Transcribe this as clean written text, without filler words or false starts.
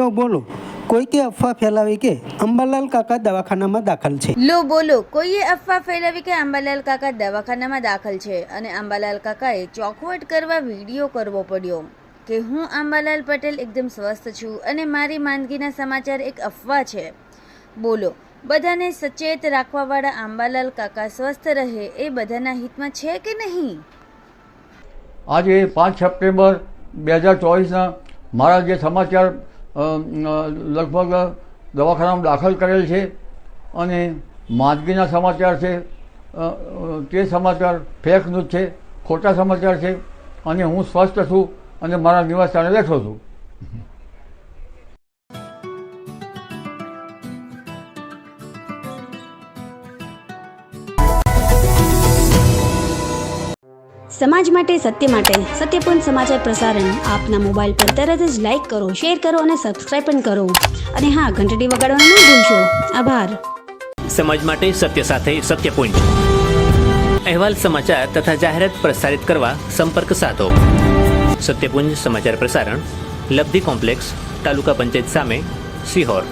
લો બોલો, કોઈકે અફવા ફેલાવી કે અંબાલાલ કાકા દવાખાનામાં દાખલ છે। લો બોલો, કોઈએ અફવા ફેલાવી કે આંબાલાલ કાકા દવાખાનામાં દાખલ છે અને આંબાલાલ કાકાએ ચોખવટ કરવા વિડીયો કરવો પડ્યો કે હું આંબાલાલ પટેલ એકદમ સ્વસ્થ છું અને મારી માંદગીના સમાચાર એક અફવા છે। બોલો, બધાને સચેત રાખવાવાળા આંબાલાલ કાકા સ્વસ્થ રહે એ બધાના હિતમાં છે કે નહીં? આજે 5 સપ્ટેમ્બર 2024ના મારા જે સમાચાર લગભગ દવાખાનામાં દાખલ કરેલ છે અને માંદગીના સમાચાર છે, તે સમાચાર ફેક ન્યૂઝ છે, ખોટા સમાચાર છે અને હું સ્વસ્થ છું અને મારા નિવાસસ્થાને બેઠો છું। સમાજ માટે સત્ય માટે સત્યપૂર્ણ સમાચાર પ્રસારણ આપના મોબાઈલ પર તરત જ લાઈક કરો, શેર કરો અને સબસ્ક્રાઇબ પણ કરો અને હા, ઘંટડી વગાડવાનું ન ભૂલશો। આભાર। સમાજ માટે સત્ય સાથે સત્યપૂર્ણ અહેવાલ, સમાચાર તથા જાહેરાત પ્રસારિત કરવા સંપર્ક સાધો। સત્યપુંજ સમાચાર પ્રસારણ, લબ્ધિ કોમ્પ્લેક્સ, તાલુકા પંચાયત સામે, સિહોર।